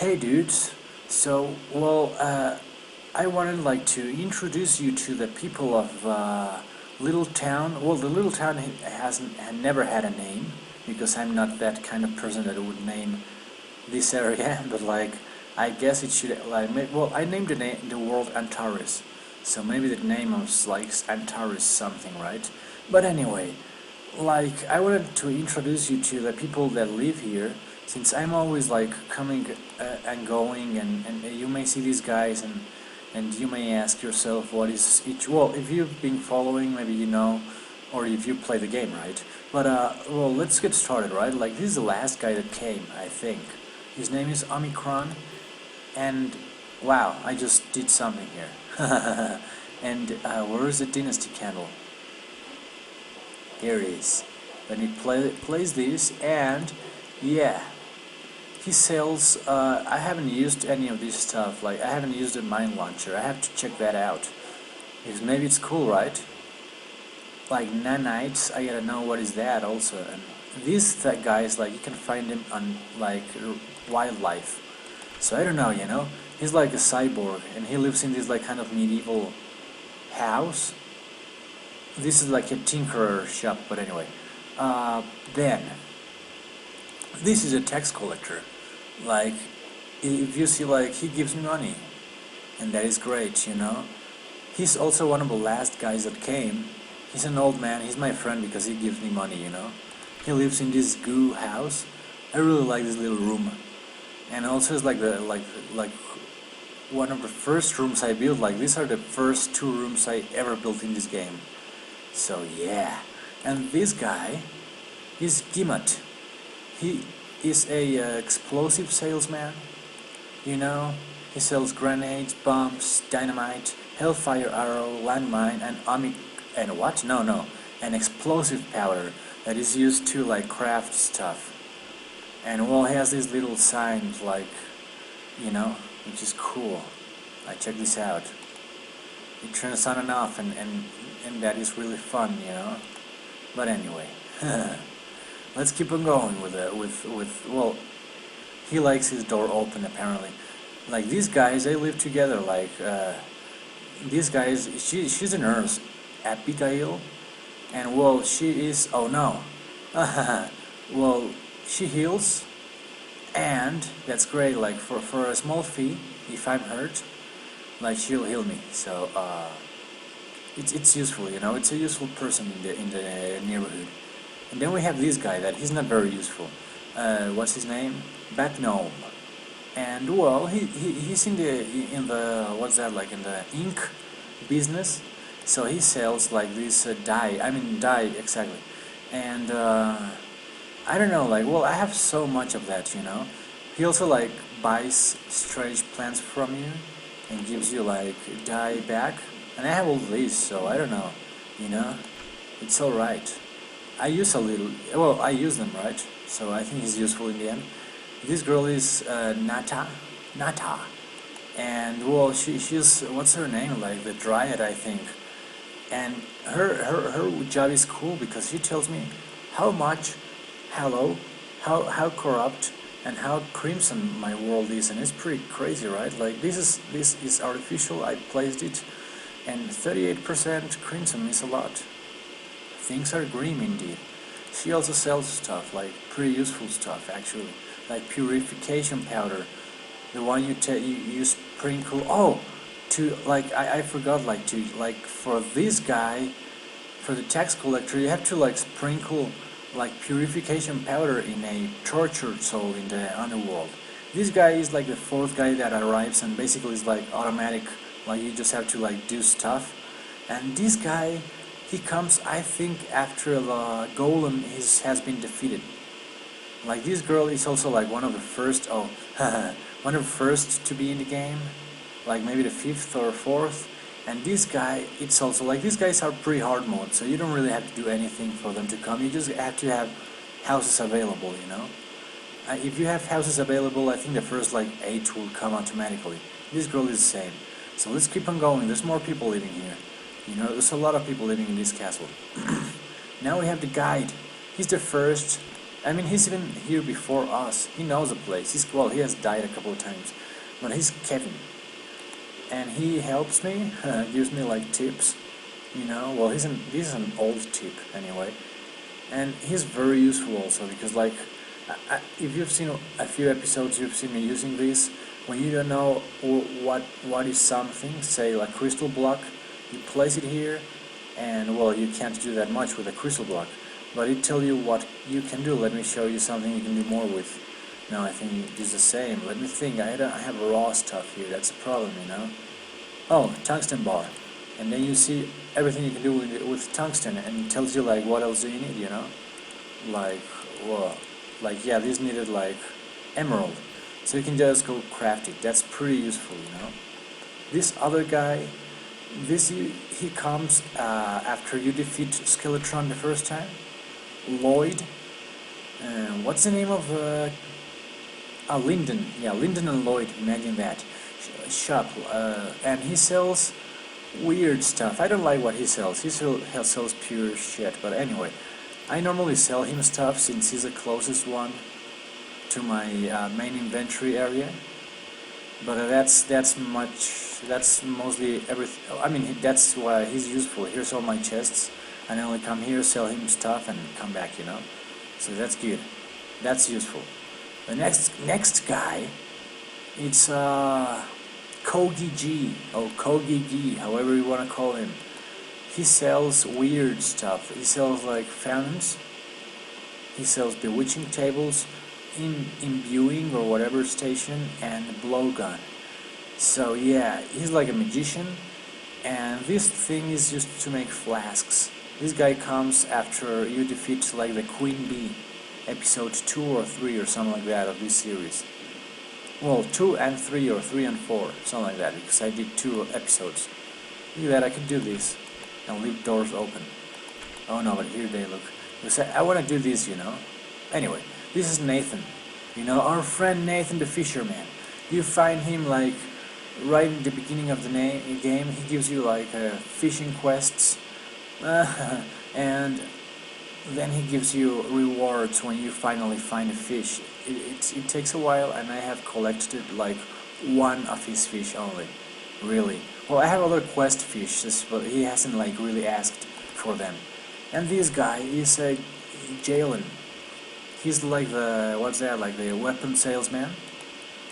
Hey dudes, so well, I wanted like to introduce you to the people of little town. Well, the little town had never had a name because I'm not that kind of person that would name this area. But like, I guess it should well, I named the world Antares, so maybe the name was like Antares something, right? But anyway, like I wanted to introduce you to the people that live here, since I'm always like coming and going, and you may see these guys, and you may ask yourself what is each. Well, if you've been following, maybe you know, or if you play the game, right? But well, let's get started, right? Like this is the last guy that came, I think. His name is Omicron, and wow, I just did something here. And where is the dynasty candle? Here it is. Then he plays this, and yeah, he sells. I haven't used any of this stuff. Like I haven't used a mine launcher. I have to check that out because maybe it's cool, right? Like nanites. I gotta know what is that also. And these guys, like you can find him on like wildlife. So I don't know, you know. He's like a cyborg, and he lives in this like kind of medieval house. This is like a tinkerer shop, but anyway. Then this is a tax collector. Like, if you see, like he gives me money, and that is great, you know. He's also one of the last guys that came. He's an old man. He's my friend because he gives me money, you know. He lives in this goo house. I really like this little room, and also it's like like one of the first rooms I built. Like these are the first two rooms I ever built in this game. So yeah, and this guy is Gimat. He is a explosive salesman. You know, he sells grenades, bombs, dynamite, hellfire arrow, landmine, and and what? No, an explosive powder that is used to like craft stuff. And well, he has these little signs like, you know, which is cool. Like check this out. It turns on and off, and that is really fun, you know. But anyway, let's keep on going with well, he likes his door open apparently. Like these guys, they live together. Like these guys, she's a nurse, Abigail, and well, she is. Oh no, well, she heals, and that's great. Like for a small fee, if I'm hurt, like she'll heal me. So it's useful, you know. It's a useful person in the neighborhood. And then we have this guy that he's not very useful. What's his name? Bat Gnome. And well, he's in the what's that, like in the ink business. So he sells like this dye. I mean dye exactly. And I don't know. Like well, I have so much of that, you know. He also like buys strange plants from you and gives you like dye back. And I have all these, so I don't know, you know, it's alright. I use a little, well, I use them, right? So I think he's useful in the end. This girl is Nata, and well, she's, what's her name, like the Dryad, I think. And her job is cool because she tells me how much, hello, how corrupt and how crimson my world is, and it's pretty crazy, right? Like this is artificial, I placed it, and 38% crimson is a lot. Things are grim indeed. She also sells stuff, like pretty useful stuff actually, like purification powder, the one you sprinkle. Oh, to like I forgot, like to like for this guy, for the tax collector, you have to like sprinkle like purification powder in a tortured soul in the underworld. This guy is like the fourth guy that arrives, and basically is like automatic. Like you just have to like do stuff. And this guy, he comes, I think, after the golem has been defeated. Like this girl is also like one of the first. Oh, one of the first to be in the game. Like maybe the fifth or fourth. And this guy, it's also like these guys are pretty hard mode, so you don't really have to do anything for them to come. You just have to have houses available, you know. If you have houses available, I think the first like 8 will come automatically. This girl is the same. So let's keep on going. There's more people living here. You know, there's a lot of people living in this castle. Now we have the guide. He's the first I mean, he's even here before us. He knows the place. Well, he has died a couple of times, but he's Kevin, and he helps me, gives me like tips, you know. Well, this is an old tip anyway, and he's very useful also because like, if you've seen a few episodes, you've seen me using this. When you don't know what is something, say like crystal block, you place it here, and well, you can't do that much with a crystal block, but it tells you what you can do. Let me show you something you can do more with. No, I think it's the same. Let me think. I have raw stuff here. That's a problem, you know. Oh, tungsten bar, and then you see everything you can do with tungsten, and it tells you like what else do you need, you know. Like, well, like yeah, this needed like emerald, so you can just go craft it. That's pretty useful, you know. This other guy, he comes after you defeat Skeletron the first time. Lloyd, what's the name of Lyndon? Yeah, Lyndon and Lloyd. Imagine that shop, and he sells weird stuff. I don't like what he sells. He sells pure shit. But anyway, I normally sell him stuff since he's the closest one to my main inventory area. But that's mostly everything. I mean, that's why he's useful. Here's all my chests, and I only come here, sell him stuff, and come back. You know, so that's good. That's useful. The next guy, it's Kogi G or Kogi G, however you want to call him. He sells weird stuff. He sells like fountains. He sells bewitching tables, imbuing or whatever station, and blowgun. So yeah, he's like a magician, and this thing is used to make flasks. This guy comes after you defeat like the Queen Bee, episode 2 or 3 or something like that of this series. Well, 2 and 3 or 3 and 4, something like that, because I did 2 episodes. Look at that, I can do this and leave doors open. Oh no, but here they look. Because I want to do this, you know. Anyway, this is Nathan. You know, our friend Nathan the fisherman. You find him like right in the beginning of the game. He gives you like fishing quests. And then he gives you rewards when you finally find a fish. It takes a while, and I have collected like one of his fish only. Really. Well, I have other quest fishes, but he hasn't like really asked for them. And this guy is Jalen. He's like the, what's that, like the weapon salesman,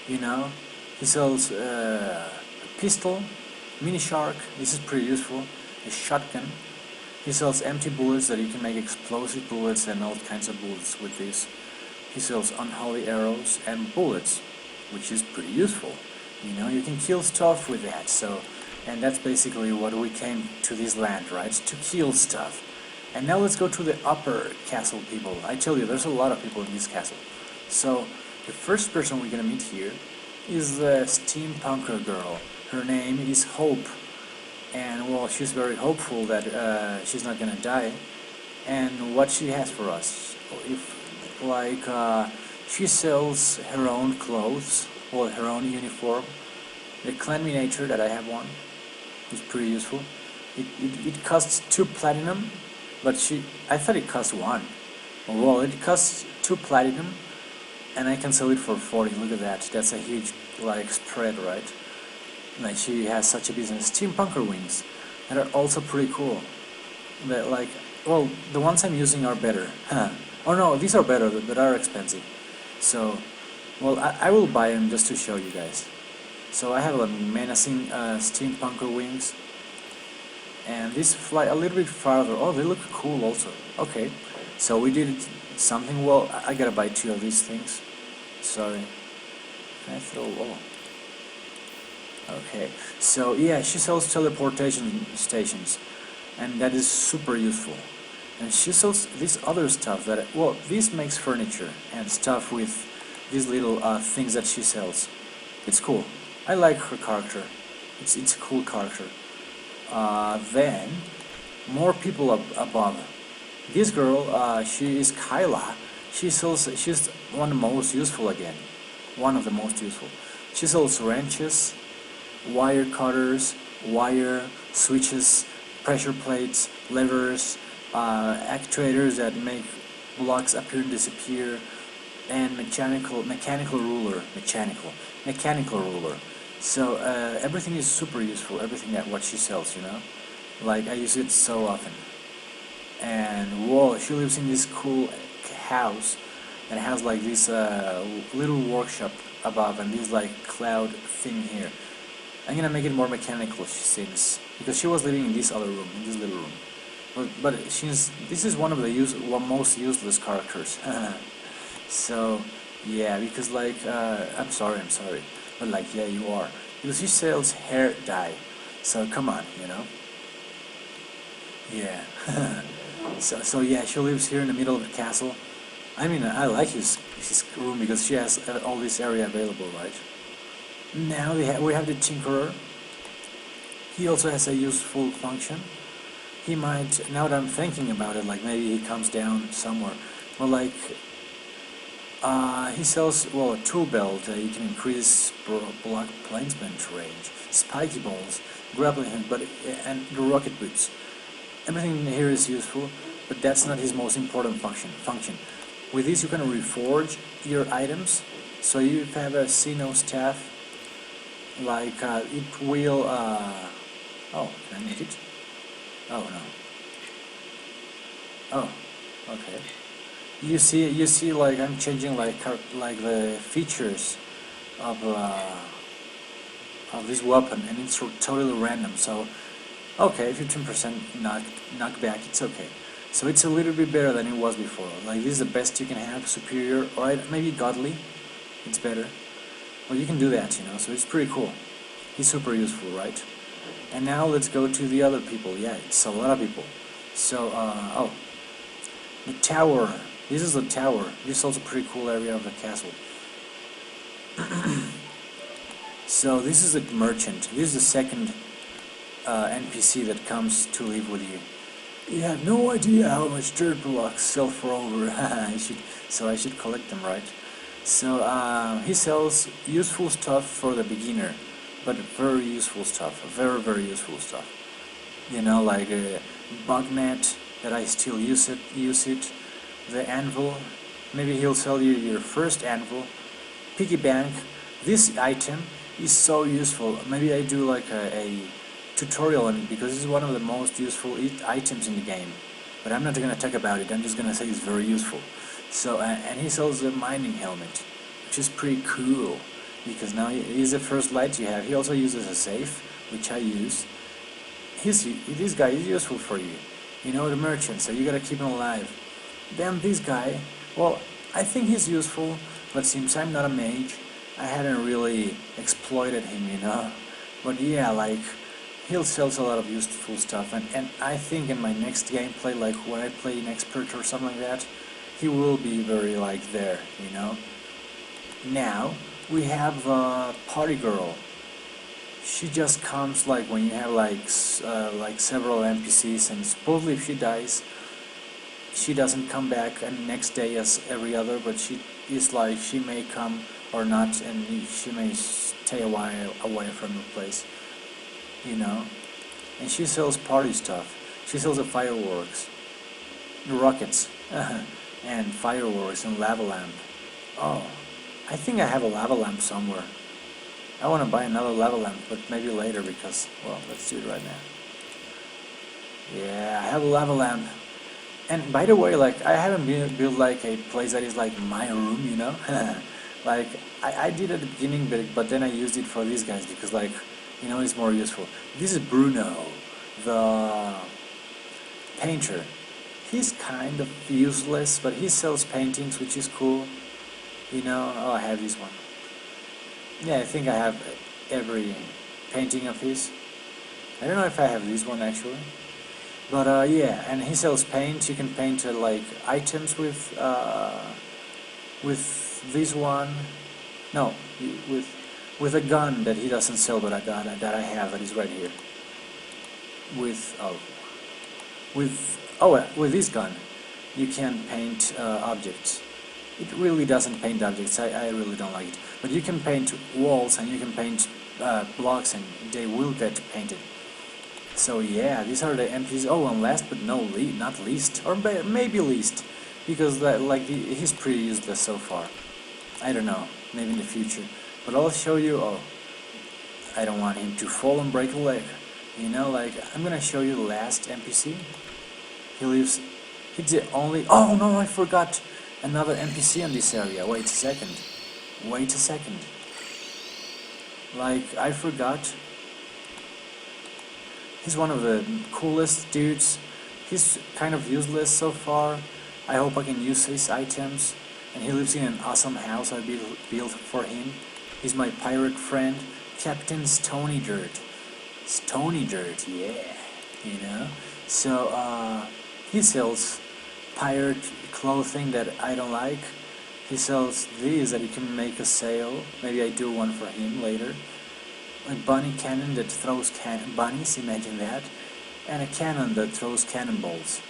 you know. He sells a pistol, mini shark, this is pretty useful, a shotgun. He sells empty bullets that you can make explosive bullets and all kinds of bullets with this. He sells unholy arrows and bullets, which is pretty useful. You know, you can kill stuff with that, so, and that's basically what we came to this land, right? To kill stuff. And now let's go to the upper castle people. I tell you, there's a lot of people in this castle. So, the first person we're gonna meet here is the steampunker girl. Her name is Hope. And, well, she's very hopeful that she's not gonna die. And what she has for us, she sells her own clothes, well, her own uniform. The clan miniature that I have one is pretty useful. It costs 2 platinum. But I thought it cost 1. Well, it costs 2 platinum, and I can sell it for 40. Look at that. That's a huge, like, spread, right? Like, she has such a business. Steampunker wings that are also pretty cool. But like, well, the ones I'm using are better. Oh no, these are better, but are expensive. So, well, I will buy them just to show you guys. So I have a menacing steampunker wings. And these fly a little bit farther. Oh, they look cool also. Okay, so we did something well. I gotta buy 2 of these things. Sorry. Can I throw? Oh. Okay, so yeah, she sells teleportation stations, and that is super useful. And she sells this other stuff that, well, this makes furniture and stuff with these little things that she sells. It's cool. I like her character. It's a cool character. Then more people above. This girl, she is Kyla. She's one of the most useful again. One of the most useful. She sells wrenches, wire cutters, wire, switches, pressure plates, levers, actuators that blocks appear and disappear, and mechanical ruler. So everything is super useful. Everything that what she sells, you know, like I use it so often. And whoa, she lives in this cool house that has like this little workshop above and this like cloud thing here. I'm gonna make it more mechanical, she seems, because she was living in this other room, in this little room. But this is one of the most useless characters. So yeah, because like I'm sorry, but like yeah, you are, because she sells hair dye. So come on, you know. Yeah. So yeah, she lives here in the middle of the castle. I mean, I like his room because she has all this area available, right? Now we have the Tinkerer. He also has a useful function. He might, now that I'm thinking about it, like maybe he comes down somewhere. Well, like he sells, well, a tool belt. You can increase block placement range, spiky balls, grappling hook, and the rocket boots. Everything here is useful, but that's not his most important function. With this you can reforge your items, so you have a Xeno staff, like it will, oh, can I make it? Oh no. Oh, okay. You see, like I'm changing like the features of this weapon, and it's totally random. So, okay, 15% knockback, it's okay. So it's a little bit better than it was before. Like this is the best you can have, superior, or maybe godly. It's better. Well, you can do that, you know. So it's pretty cool. He's super useful, right? And now let's go to the other people. Yeah, it's a lot of people. So, oh, the tower. This is the tower. This is also a pretty cool area of the castle. So this is the merchant. This is the second NPC that comes to live with you. You have no idea how much dirt blocks sell for over. I should collect them, right? So he sells useful stuff for the beginner, but very useful stuff, very useful stuff. You know, like a bug net that I still use it. The anvil, maybe he'll sell you your first anvil. Piggy bank. This item is so useful. Maybe I do like a tutorial on it because it's one of the most useful items in the game. But I'm not gonna talk about it. I'm just gonna say it's very useful. So and he sells a mining helmet, which is pretty cool because now he's the first light you have. He also uses a safe, which I use. This guy is useful for you. You know, the merchant, so you gotta keep him alive. Then this guy, well, I think he's useful, but since I'm not a mage, I haven't really exploited him, you know. But yeah, like, he'll sell a lot of useful stuff, and I think in my next gameplay, like when I play an expert or something like that, he will be very, like, there, you know. Now, we have Party Girl. She just comes, like, when you have, like several NPCs, and supposedly if she dies, she doesn't come back and next day as every other, but she is like, she may come or not, and she may stay away from the place, you know. And she sells party stuff. She sells the fireworks, rockets, and fireworks, and lava lamp. Oh, I think I have a lava lamp somewhere. I want to buy another lava lamp, but maybe later because, well, let's do it right now. Yeah, I have a lava lamp. And by the way, like, I haven't built like a place that is like my room, you know. Like I did at the beginning, but then I used it for these guys because, like, you know, it's more useful. This is Bruno, the painter. He's kind of useless, but he sells paintings, which is cool. You know, oh, I have this one. Yeah, I think I have every painting of his. I don't know if I have this one actually. But yeah, and he sells paint. You can paint like items with this one. No, with a gun that he doesn't sell, but I have that is right here. With this gun, you can paint objects. It really doesn't paint objects. I really don't like it. But you can paint walls and you can paint blocks, and they will get painted. So yeah, these are the NPCs. Oh, and last but not least, or maybe least, because like he's pretty useless so far. I don't know, maybe in the future, but I'll show you. Oh, I don't want him to fall and break a leg. You know, like I'm gonna show you the last NPC. He lives. He's the only. Oh no, I forgot another NPC in this area. Wait a second. Wait a second. Like I forgot. He's one of the coolest dudes. He's kind of useless so far. I hope I can use his items. And he lives in an awesome house I built for him. He's my pirate friend, Captain Stony Dirt. Stony Dirt, yeah, you know. So he sells pirate clothing that I don't like. He sells these that he can make a sale. Maybe I do one for him later. A bunny cannon that throws bunnies, imagine that, and a cannon that throws cannonballs.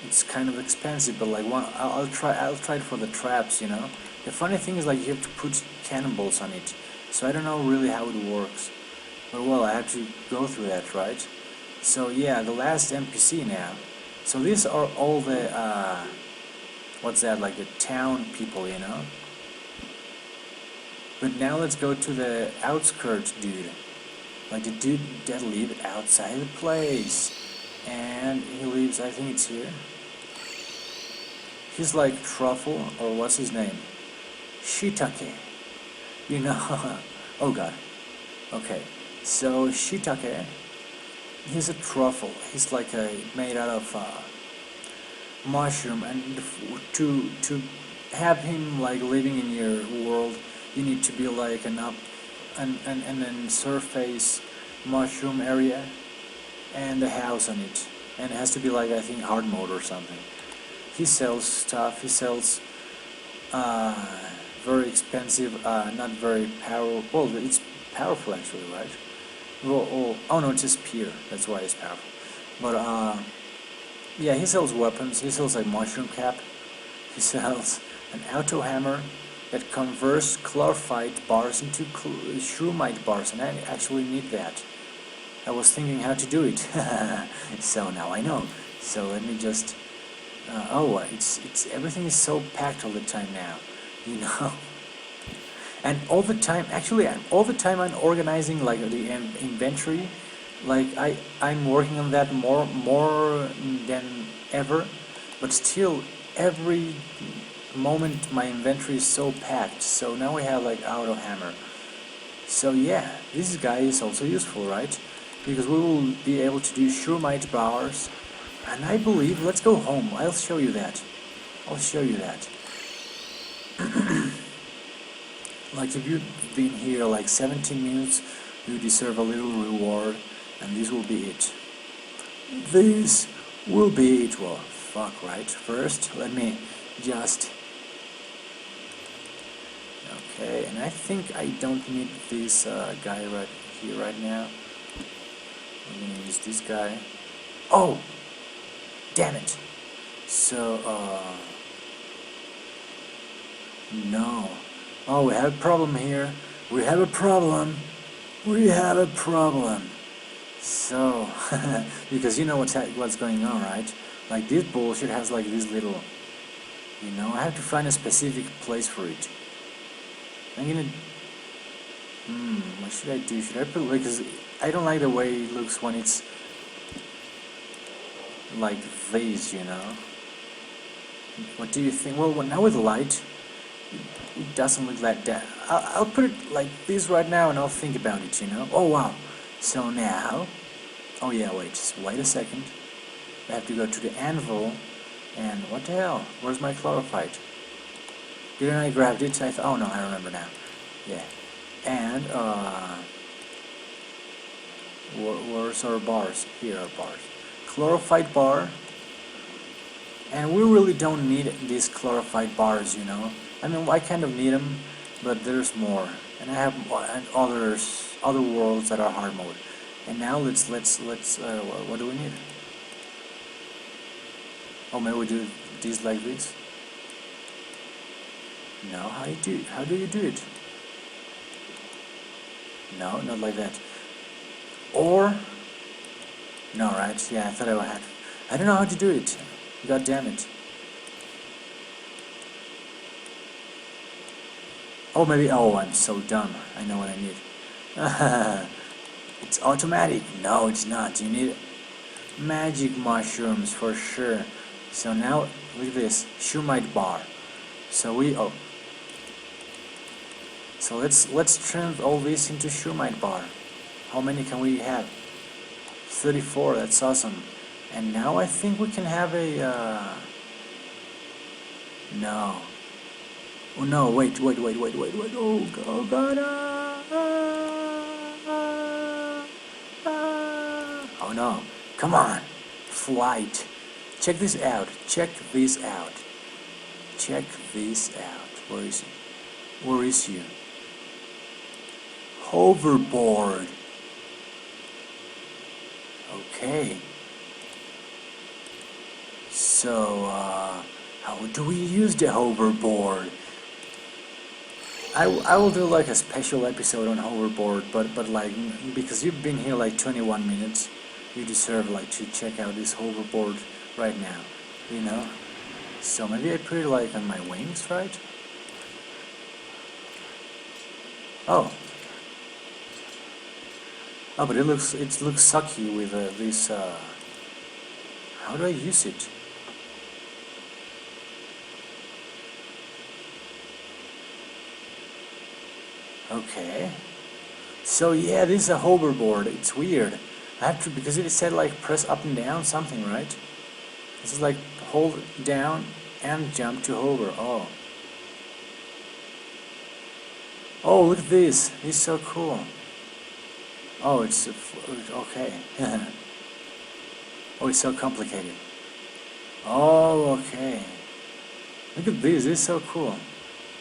It's kind of expensive, but like I'll try it for the traps, you know. The funny thing is like you have to put cannonballs on it, so I don't know really how it works. But well, I have to go through that, right? So yeah, the last NPC now. So these are all the what's that, like the town people, you know. But now let's go to the outskirts dude. Like the dude that lives outside the place. And he lives, I think it's here. He's like Truffle, or what's his name? Shiitake. You know, oh god. Okay, so Shiitake, he's a truffle. He's like made out of mushroom, and to have him like living in your world, you need to be like an then surface mushroom area and a house on it, and it has to be like I think hard mode or something. He sells stuff. He sells very expensive, not very powerful. Well, it's powerful actually, right? Well, oh no, it's just pure. That's why it's powerful. But yeah, he sells weapons. He sells a mushroom cap. He sells an auto hammer that converts chlorophyte bars into shroomite bars, and I actually need that. I was thinking how to do it, so now I know. So let me just. It's everything is so packed all the time now, you know. And all the time, actually, all the time I'm organizing like the inventory. Like I'm working on that more than ever, but still every moment my inventory is so packed. So now we have like auto hammer. So yeah, this guy is also useful, right? Because we will be able to do shroomite bars, and I believe, let's go home. I'll show you that. I'll show you that. Like if you've been here like 17 minutes, you deserve a little reward, and this will be it. This will be it. Well, fuck, right? First, let me just. Okay, and I think I don't need this guy right here right now. I'm gonna use this guy. Oh! Damn it! So, no. Oh, we have a problem here. We have a problem. We have a problem. So, because you know what's going on, right? Like this bullshit has like this little, you know, I have to find a specific place for it. I'm gonna, what should I do? Should I put, because I don't like the way it looks when it's like this, you know. What do you think? Well, now with light, it doesn't look like that. I'll put it like this right now, and I'll think about it, you know. Oh wow! So now, oh yeah, wait a second. I have to go to the anvil, and what the hell? Where's my chlorophyte? Didn't I grab it? Oh no, I remember now. Yeah, and where's our bars? Here are bars. Chlorophyte bar. And we really don't need these chlorophyte bars, you know. I mean, I kind of need them, but there's more. And I have other worlds that are hard mode. And now let's what do we need? Oh, maybe we do these like this. No, how do you do it? No, not like that. Or no, right? Yeah, I thought I had. I don't know how to do it. God damn it. Oh, maybe, oh, I'm so dumb. I know what I need. It's automatic. No, it's not. You need magic mushrooms for sure. So now, look at this. Shumite bar. So so let's turn all this into Shumite bar. How many can we have? 34, that's awesome. And now I think we can have a, no. Oh no, wait. Oh god, oh no, come on. Flight. Check this out, check this out. Check this out. Where is he? Where is you? Hoverboard. Okay. So, how do we use the hoverboard? I will do like a special episode on hoverboard, but like, because you've been here like 21 minutes, you deserve like to check out this hoverboard right now, you know? So maybe I put it like on my wings, right? Oh. Oh, but it looks sucky with this. How do I use it? Okay. So yeah, this is a hoverboard. It's weird. I have to, because it said like press up and down something, right? This is like hold down and jump to hover. Oh. Oh, look at this. This is so cool. Oh, it's okay. Oh, it's so complicated. Oh, okay. Look at this. This is so cool.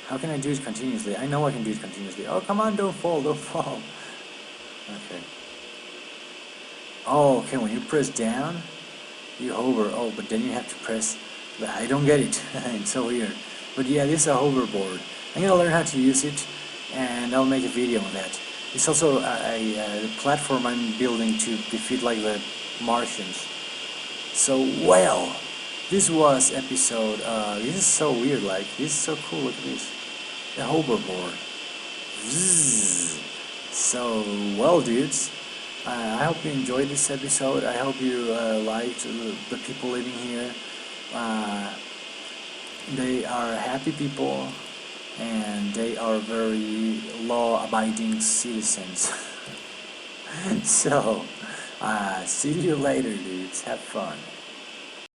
How can I do it continuously? I know I can do it continuously. Oh, come on, don't fall, don't fall. Okay. Oh, okay, when you press down, you hover. Oh, but then you have to press. I don't get it. It's so weird. But yeah, this is a hoverboard. I'm gonna learn how to use it, and I'll make a video on that. It's also a platform I'm building to defeat like the Martians. So, well, this was episode, this is so weird, like, this is so cool, look at this. The hoverboard. Zzz. So, well, dudes, I hope you enjoyed this episode. I hope you liked the people living here. They are happy people, and they are very law-abiding citizens. So, see you later, dudes. Have fun.